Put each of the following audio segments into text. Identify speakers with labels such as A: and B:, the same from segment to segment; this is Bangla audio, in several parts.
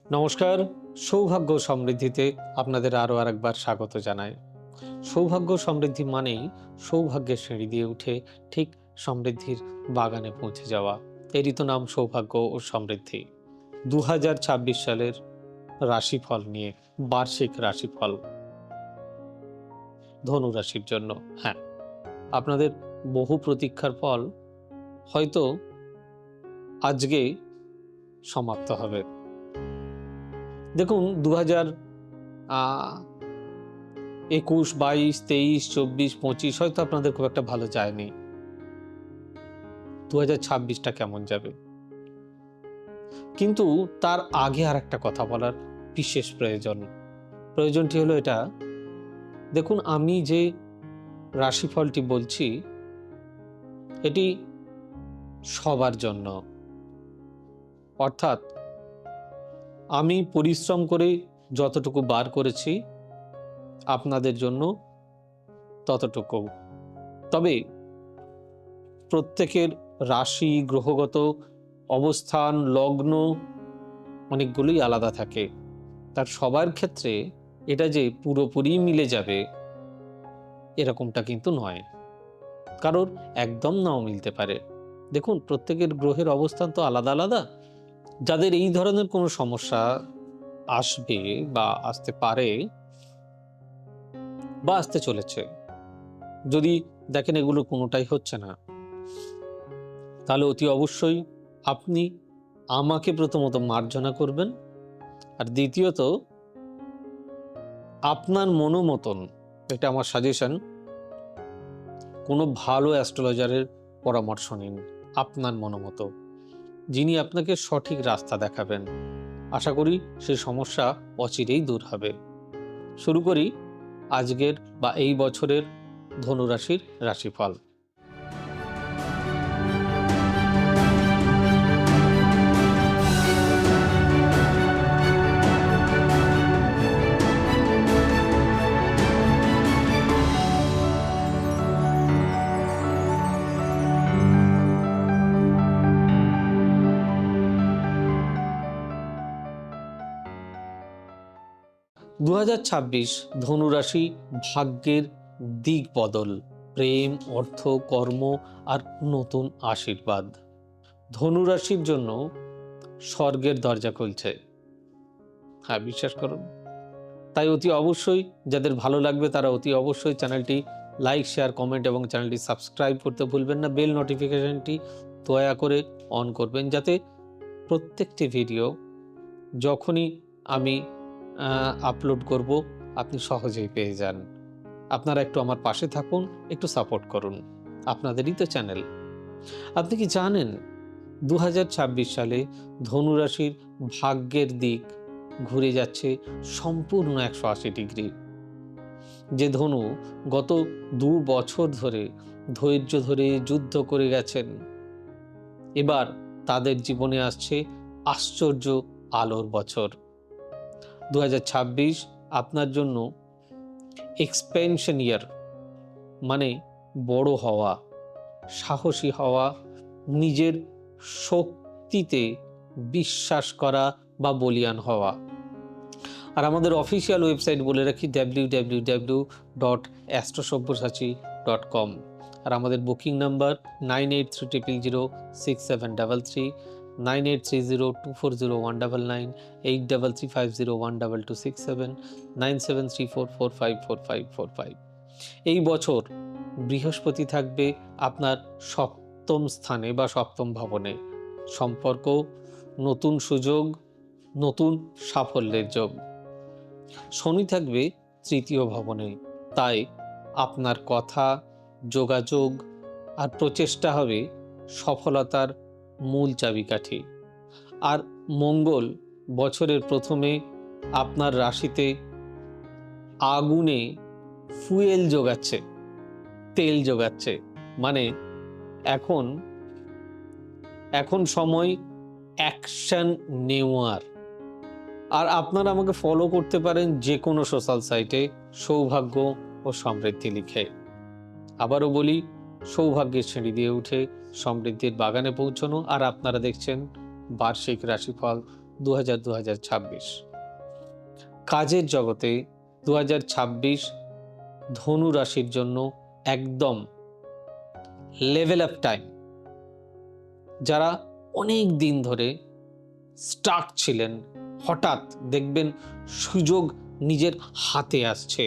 A: নমস্কার। সৌভাগ্য সমৃদ্ধিতে আপনাদের আরও আরেকবার স্বাগত জানাই। সৌভাগ্য সমৃদ্ধি মানেই সৌভাগ্যের সিঁড়ি দিয়ে উঠে ঠিক সমৃদ্ধির বাগানে পৌঁছে যাওয়া। এরই তো নাম সৌভাগ্য ও সমৃদ্ধি। 2026 সালের রাশিফল নিয়ে, বার্ষিক রাশিফল ধনু রাশির জন্য। হ্যাঁ, আপনাদের বহু প্রতীক্ষার ফল হয়তো আজকে সমাপ্ত হবে। দেখুন, 2021, 22, 23, 24, 25 হয়তো আপনাদের খুব একটা ভালো যায়নি। 2026টা কেমন যাবে? কিন্তু তার আগে আর একটা কথা বলার বিশেষ প্রয়োজন। প্রয়োজনটি হলো এটা, দেখুন, আমি যে রাশিফলটি বলছি এটি সবার জন্য। অর্থাৎ আমি পরিশ্রম করে যতটুকু বার করেছি আপনাদের জন্য ততটুকু। তবে প্রত্যেকের রাশি, গ্রহগত অবস্থান, লগ্ন অনেকগুলোই আলাদা থাকে। তার সবার ক্ষেত্রে এটা যে পুরোপুরি মিলে যাবে এরকমটা কিন্তু নয়। কারোর একদম নাও মিলতে পারে। দেখুন, প্রত্যেকের গ্রহের অবস্থান তো আলাদা আলাদা। যাদের এই ধরনের কোনো সমস্যা আসবে বা আসতে পারে বা আসতে চলেছে, যদি দেখেন এগুলো কোনোটাই হচ্ছে না, তাহলে অতি অবশ্যই আপনি আমাকে প্রথমত মার্জনা করবেন, আর দ্বিতীয়ত আপনার মনোমতন, এটা আমার সাজেশন, কোনো ভালো অ্যাস্ট্রোলজারের পরামর্শ নিন আপনার মনোমতো, যিনি আপনাকে সঠিক রাস্তা দেখাবেন। আশা করি সেই সমস্যা অচিরেই দূর হবে। শুরু করি আজকের বা এই বছরের ধনুরাশির রাশিফল। 2026 ধনুরাশি ভাগ্যের দিক বদল, প্রেম, অর্থ, কর্ম আর নতুন আশীর্বাদ। ধনুরাশির জন্য স্বর্গের দরজা খুলছে। হ্যাঁ, বিশ্বাস করুন। তাই অতি অবশ্যই যাদের ভালো লাগবে তারা অতি অবশ্যই চ্যানেলটি লাইক, শেয়ার, কমেন্ট এবং চ্যানেলটি সাবস্ক্রাইব করতে ভুলবেন না। বেল নোটিফিকেশনটি দয়া করে অন করবেন, যাতে প্রত্যেকটি ভিডিও যখনই আমি আপলোড করব আপনি সহজেই পেয়ে যান। আপনারা একটু আমার পাশে থাকুন, একটু সাপোর্ট করুন। আপনাদেরই তো চ্যানেল। আপনি কি জানেন 2026 সালে ধনুরাশির ভাগ্যের দিক ঘুরে যাচ্ছে সম্পূর্ণ 180 ডিগ্রি। যে ধনু গত 2 বছর ধরে ধৈর্য ধরে যুদ্ধ করে গেছেন, এবার তাদের জীবনে আসছে আশ্চর্য আলোর বছর। 2026 আপনার জন্য এক্সপেনশন ইয়ার, মানে বড় হওয়া, সাহসী হওয়া, নিজের শক্তিতে বিশ্বাস করা বা বলীয়ান হওয়া। আর আমাদের অফিসিয়াল ওয়েবসাইট বলে রাখি www.astrosavysachi.com। আর আমাদের বুকিং নাম্বার 9830006733, 9830240199, 8335012267, 9734454545। এই বছর বৃহস্পতি থাকবে আপনার সপ্তম স্থানে বা সপ্তম ভবনে। সম্পর্ক, নতুন সুযোগ, নতুন সাফল্যের যোগ। শনি থাকবে তৃতীয় ভবনে। তাই আপনার কথা, যোগাযোগ আর প্রচেষ্টা হবে সফলতার মূল চাবিকাঠি। আর মঙ্গল বছরের প্রথমে আপনার রাশিতে আগুনে ফুয়েল যোগাচ্ছে, তেল যোগাচ্ছে। মানে এখন এখন সময় অ্যাকশন নেওয়ার। আর আপনারা আমাকে ফলো করতে পারেন যে কোনো সোশ্যাল সাইটে সৌভাগ্য ও সমৃদ্ধি লিখে। আবারও বলি, সৌভাগ্যের সিঁড়ি দিয়ে উঠে সমৃদ্ধির বাগানে পৌঁছানো। আর আপনারা দেখছেন বার্ষিক রাশিফল 2026। কাজের জগতে 2026 ধনু রাশির জন্য একদম লেভেল আপ টাইম। যারা অনেক দিন ধরে স্টাক ছিলেন, হঠাৎ দেখবেন সুযোগ নিজের হাতে আসছে।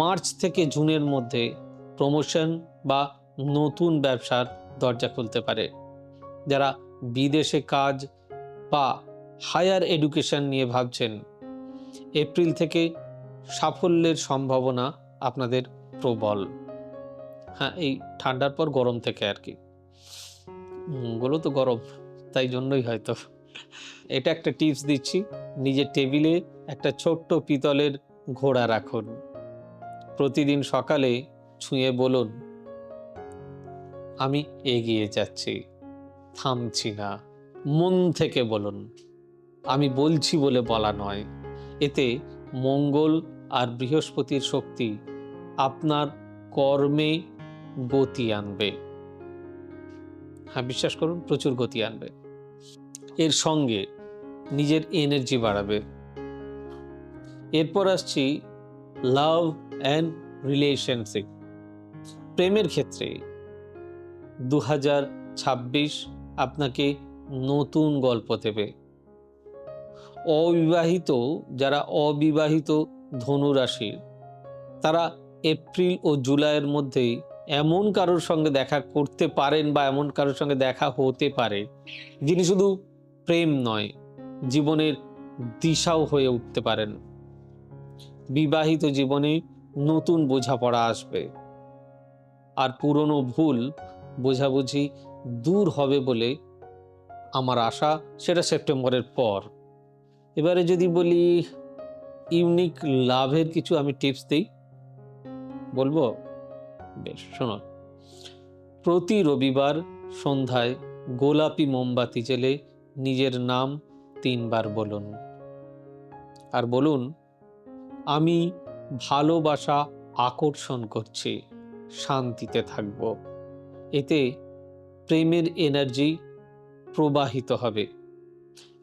A: মার্চ থেকে জুনের মধ্যে প্রমোশন বা নতুন ব্যবসার দরজা খুলতে পারে। যারা বিদেশে কাজ বা হায়ার এডুকেশন নিয়ে ভাবছেন, এপ্রিল থেকে সাফল্যের সম্ভাবনা আপনাদের প্রবল। হ্যাঁ, এই ঠান্ডার পর গরম থেকে আর কি, গুলো তো গরম, তাই জন্যই হয়তো। এটা একটা টিপস দিচ্ছি, নিজের টেবিলে একটা ছোট্ট পিতলের ঘোড়া রাখুন। প্রতিদিন সকালে ছুঁয়ে বলুন, আমি এগিয়ে যাচ্ছি, থামছি না। মন থেকে বলুন, আমি বলছি বলে বলা নয়। এতে মঙ্গল আর বৃহস্পতির শক্তি আপনার কর্মে গতি আনবে। হ্যাঁ, বিশ্বাস করুন, প্রচুর গতি আনবে। এর সঙ্গে নিজের এনার্জি বাড়াবে। এরপর আসছি লাভ অ্যান্ড রিলেশনশিপ। প্রেমের ক্ষেত্রে 2026 আপনাকে নতুন গল্প দেবে। যারা অবিবাহিত ধনু রাশির, তারা এপ্রিল ও জুলাইয়ের মধ্যেই এমন কারোর সঙ্গে দেখা করতে পারেন বা এমন কারোর সঙ্গে দেখা হতে পারে যিনি শুধু প্রেম নয়, জীবনের দিশাও হয়ে উঠতে পারেন। বিবাহিত জীবনে নতুন বোঝাপড়া আসবে, আর পুরনো ভুল বোঝাবুঝি দূর হবে বলে আমার আশা। সেটা সেপ্টেম্বরের পর। এবারে যদি বলি ইউনিক লাভের কিছু আমি টিপস দিই, বলবো? বেশ, শোনো। প্রতি রবিবার সন্ধ্যায় গোলাপি মোমবাতি জ্বেলে নিজের নাম 3 বার বলুন, আর বলুন, আমি ভালোবাসা আকর্ষণ করছি, শান্তিতে থাকব। এতে প্রেমের এনার্জি প্রবাহিত হবে,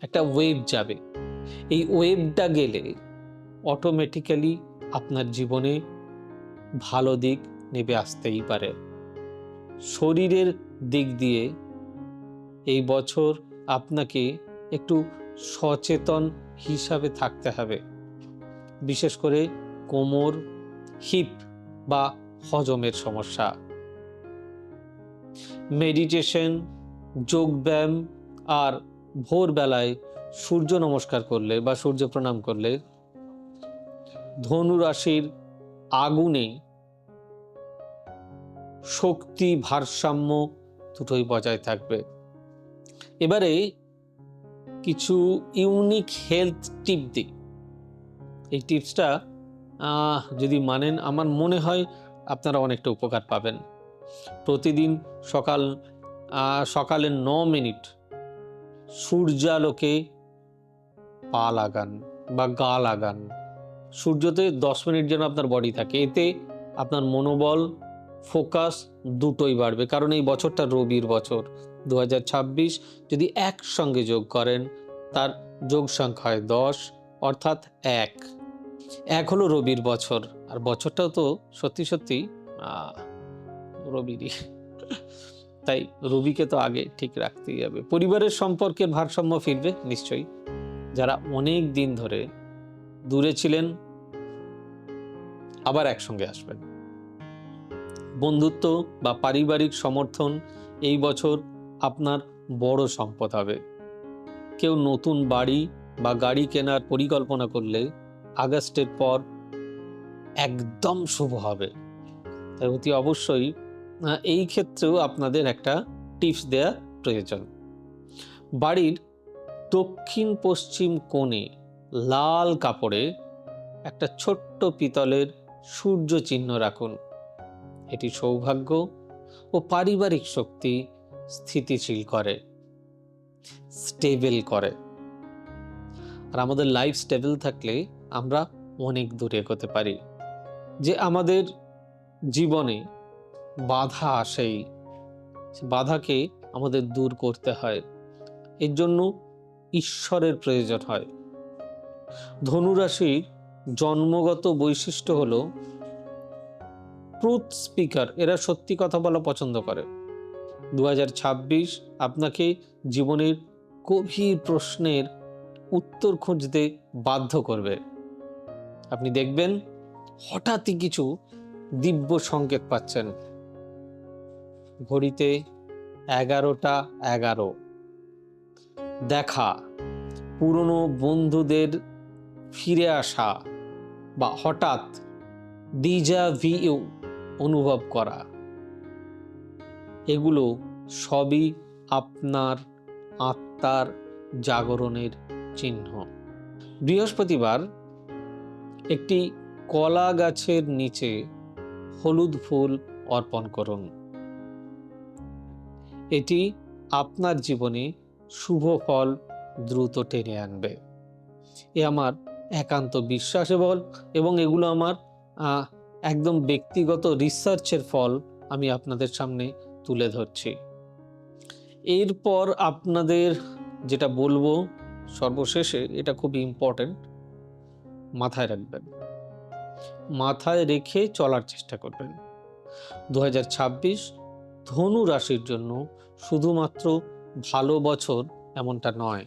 A: একটা ওয়েভ যাবে। এই ওয়েভটা গেলে অটোমেটিক্যালি আপনার জীবনে ভালো দিক নেমে আসতেই পারে। শরীরের দিক দিয়ে এই বছর আপনাকে একটু সচেতন হিসাবে থাকতে হবে, বিশেষ করে কোমর, হিপ বা হজমের সমস্যা। মেডিটেশন, যোগব্যায়াম আর ভোরবেলায় সূর্য নমস্কার করলে বা সূর্য প্রণাম করলে ধনু রাশির আগুনে শক্তি, ভারসাম্য দুটোই বজায় থাকবে। এবারে কিছু ইউনিক হেলথ টিপ দিই। এই টিপসটা যদি মানেন, আমার মনে হয় আপনারা অনেকটা উপকার পাবেন। প্রতিদিন সকালে 9 মিনিট সূর্যালোকে পা লাগান বা গা লাগান। সূর্যতে 10 মিনিট যেন আপনার বডি থাকে। এতে আপনার মনোবল, ফোকাস দুটোই বাড়বে। কারণ এই বছরটা রবির বছর। 2026 যদি একসঙ্গে যোগ করেন, তার যোগ সংখ্যা হয় 10, অর্থাৎ 1 হলো রবির বছর। আর বছরটাও তো সত্যি সত্যি রবিরই। তাই রবিকে তো আগে ঠিক রাখতেই হবে। পরিবারের সম্পর্কের ভারসাম্য ফিরবে নিশ্চয়ই। যারা অনেক দিন ধরে দূরে ছিলেন, আবার একসঙ্গে আসবেন। বন্ধুত্ব বা পারিবারিক সমর্থন এই বছর আপনার বড় সম্পদ হবে। কেউ নতুন বাড়ি বা গাড়ি কেনার পরিকল্পনা করলে আগস্টের পর একদম শুভ হবে। তাই অতি অবশ্যই এই ক্ষেত্রেও আপনাদের একটা টিপস দেওয়া প্রয়োজন। বাড়ির দক্ষিণ পশ্চিম কোণে লাল কাপড়ে একটা ছোট্ট পিতলের সূর্য চিহ্ন রাখুন। এটি সৌভাগ্য ও পারিবারিক শক্তি স্থিতিশীল করে, স্টেবল করে। আর আমাদের লাইফ স্টেবল থাকলে আমরা অনেক দূরে এগোতে পারি। যে আমাদের জীবনে বাধা আসেই, বাধাকে আমাদের দূর করতে হয়। এর জন্য ঈশ্বরের প্রয়োজন হয়। ধনুরাশির জন্মগত বৈশিষ্ট্য হলো ট্রুথ স্পিকার, এরা সত্যি কথা বলা পছন্দ করে। 2026 আপনাকে জীবনের গভীর প্রশ্নের উত্তর খুঁজতে বাধ্য করবে। আপনি দেখবেন হঠাৎই কিছু দিব্য সংকেত পাচ্ছেন। ঘড়িতে 11টা 11, দেখা, পুরনো বন্ধুদের ফিরে আসা বা হঠাৎ ডিজা ভিউ অনুভব করা, এগুলো সবই আপনার আত্মার জাগরণের চিহ্ন। বৃহস্পতিবার একটি কলা গাছের নিচে হলুদ ফুল অর্পণ করুন। এটি আপনার জীবনে শুভ ফল দ্রুত টেনে আনবে। এ আমার একান্ত বিশ্বাস এবং এগুলো আমার একদম ব্যক্তিগত রিসার্চের ফল আমি আপনাদের সামনে তুলে ধরছি। এরপর আপনাদের যেটা বলবো সর্বশেষে, এটা খুব ইম্পর্টেন্ট, মাথায় রাখবেন, মাথায় রেখে চলার চেষ্টা করবেন। 2026 ধনু রাশির জন্য শুধুমাত্র ভালো বছর এমনটা নয়,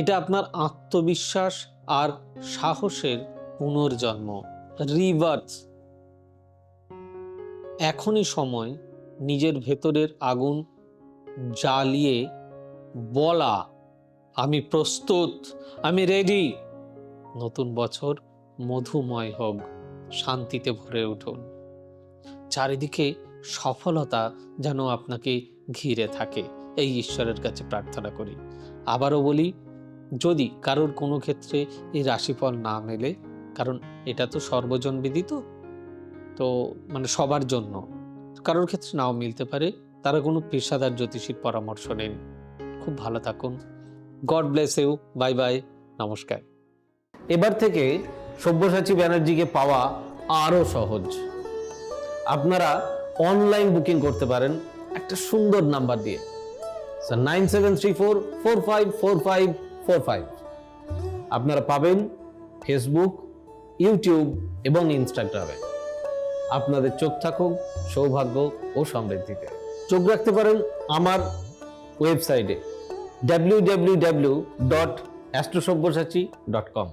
A: এটা আপনার আত্মবিশ্বাস আর সাহসের পুনর্জন্ম, রিবার্থ। এখনই সময় নিজের ভেতরের আগুন জ্বালিয়ে বলা, আমি প্রস্তুত, আমি রেডি। নতুন বছর মধুময় হোক, শান্তিতে ভরে উঠুন, চারিদিকে সফলতা যেন আপনাকে ঘিরে থাকে, এই ঈশ্বরের কাছে প্রার্থনা করি। আবারও বলি, যদি কারোর কোনো ক্ষেত্রে এই রাশিফল না মেলে, কারণ এটা তো সর্বজন বিদিত, তো মানে সবার জন্য, কারোর ক্ষেত্রে নাও মিলতে পারে, তারা কোনো পেশাদার জ্যোতিষীর পরামর্শ নিন। খুব ভালো থাকুন। God bless you. Bye bye, নমস্কার। এবার থেকে সব্যসাচী ব্যানার্জিকে পাওয়া আরো সহজ। আপনারা অনলাইন বুকিং করতে পারেন একটা সুন্দর নাম্বার দিয়ে, 9734454545। আপনারা পাবেন ফেসবুক, ইউটিউব এবং ইনস্টাগ্রামে। আপনাদের চোখ থাকুক সৌভাগ্য ও সমৃদ্ধিতে। চোখ রাখতে পারেন আমার ওয়েবসাইটে www.astrosabbyasachi.com।